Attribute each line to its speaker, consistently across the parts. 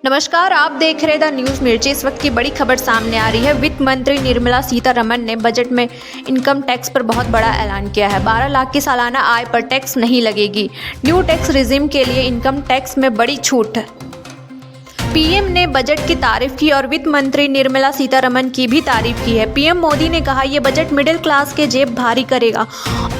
Speaker 1: नमस्कार, आप देख रहे द न्यूज़ मिर्ची। इस वक्त की बड़ी खबर सामने आ रही है। वित्त मंत्री निर्मला सीतारमण ने बजट में इनकम टैक्स पर बहुत बड़ा ऐलान किया है। 12 लाख की सालाना आय पर टैक्स नहीं लगेगी। न्यू टैक्स रिजिम के लिए इनकम टैक्स में बड़ी छूट। पीएम ने बजट की तारीफ की और वित्त मंत्री निर्मला सीतारमण की भी तारीफ की है। पीएम मोदी ने कहा, ये बजट मिडिल क्लास के जेब भारी करेगा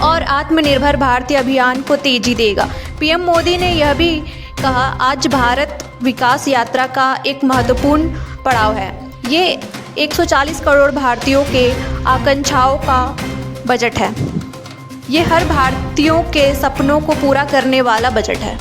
Speaker 1: और आत्मनिर्भर भारत अभियान को तेजी देगा। पीएम मोदी ने यह भी कहा, आज भारत विकास यात्रा का एक महत्वपूर्ण पड़ाव है। ये 140 करोड़ भारतीयों के आकांक्षाओं का बजट है। ये हर भारतीयों के सपनों को पूरा करने वाला बजट है।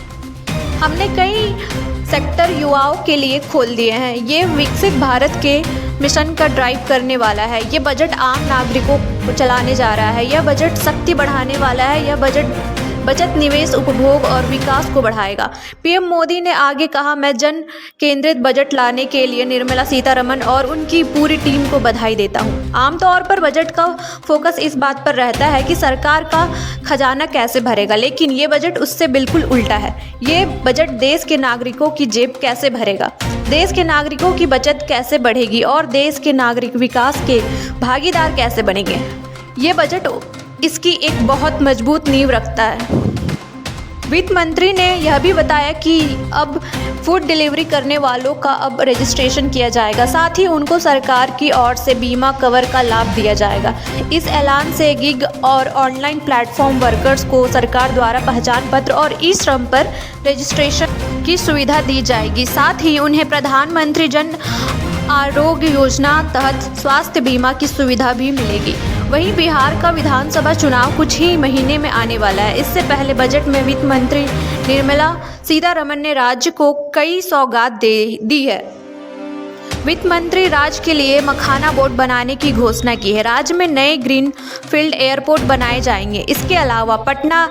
Speaker 1: हमने कई सेक्टर युवाओं के लिए खोल दिए हैं। ये विकसित भारत के मिशन का ड्राइव करने वाला है। ये बजट आम नागरिकों को चलाने जा रहा है। यह बजट शक्ति बढ़ाने वाला है। यह बचत, निवेश, उपभोग और विकास को बढ़ाएगा। पीएम मोदी ने आगे कहा, मैं जन केंद्रित बजट लाने के लिए निर्मला सीतारमण और उनकी पूरी टीम को बधाई देता हूं। आमतौर पर बजट का फोकस इस बात पर रहता है कि सरकार का खजाना कैसे भरेगा, लेकिन ये बजट उससे बिल्कुल उल्टा है। ये बजट देश के नागरिकों की जेब कैसे भरेगा, देश के नागरिकों की बचत कैसे बढ़ेगी और देश के नागरिक विकास के भागीदार कैसे बनेंगे। ये बजट इसकी एक बहुत मजबूत नींव रखता है। वित्त मंत्री ने यह भी बताया कि अब फूड डिलीवरी करने वालों का अब रजिस्ट्रेशन किया जाएगा। साथ ही उनको सरकार की ओर से बीमा कवर का लाभ दिया जाएगा। इस ऐलान से गिग और ऑनलाइन प्लेटफॉर्म वर्कर्स को सरकार द्वारा पहचान पत्र और ई श्रम पर रजिस्ट्रेशन की सुविधा दी जाएगी। साथ ही उन्हें प्रधानमंत्री जन आरोग्य योजना तहत स्वास्थ्य बीमा की सुविधा भी मिलेगी। वहीं बिहार का विधानसभा चुनाव कुछ ही महीने में आने वाला है। इससे पहले बजट में वित्त मंत्री निर्मला सीतारमण ने राज्य को कई सौगात दी है। वित्त मंत्री राज्य के लिए मखाना बोर्ड बनाने की घोषणा की है। राज्य में नए ग्रीन फील्ड एयरपोर्ट बनाए जाएंगे। इसके अलावा पटना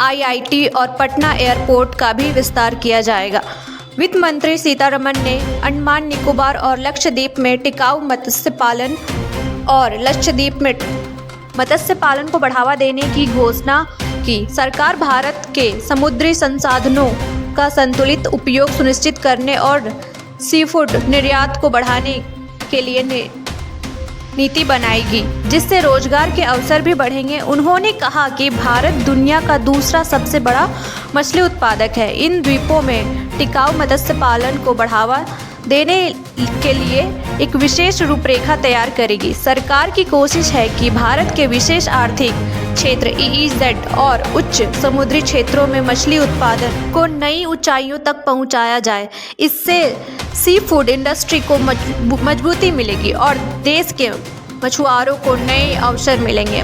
Speaker 1: IIT और पटना एयरपोर्ट का भी विस्तार किया जाएगा। वित्त मंत्री सीतारमण ने अंडमान निकोबार और लक्षद्वीप में टिकाऊ मत्स्य पालन को बढ़ावा देने की घोषणा की। सरकार भारत के समुद्री संसाधनों का संतुलित उपयोग सुनिश्चित करने और सीफूड निर्यात को बढ़ाने के लिए नीति बनाएगी, जिससे रोजगार के अवसर भी बढ़ेंगे। उन्होंने कहा कि भारत दुनिया का दूसरा सबसे बड़ा मछली उत्पादक है। इन द्वीपों में टिकाऊ मत्स्य पालन को बढ़ावा देने के लिए एक विशेष रूपरेखा तैयार करेगी। सरकार की कोशिश है कि भारत के विशेष आर्थिक क्षेत्र EEZ और उच्च समुद्री क्षेत्रों में मछली उत्पादन को नई ऊंचाइयों तक पहुंचाया जाए। इससे सी फूड इंडस्ट्री को मजबूती मिलेगी और देश के मछुआरों को नए अवसर मिलेंगे।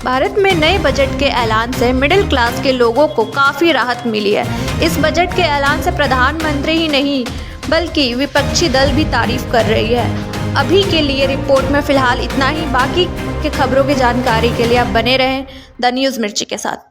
Speaker 1: भारत में नए बजट के ऐलान से मिडिल क्लास के लोगों को काफ़ी राहत मिली है। इस बजट के ऐलान से प्रधानमंत्री ही नहीं बल्कि विपक्षी दल भी तारीफ कर रही है। अभी के लिए रिपोर्ट में फ़िलहाल इतना ही। बाकी के खबरों की जानकारी के लिए आप बने रहें द न्यूज़ मिर्ची के साथ।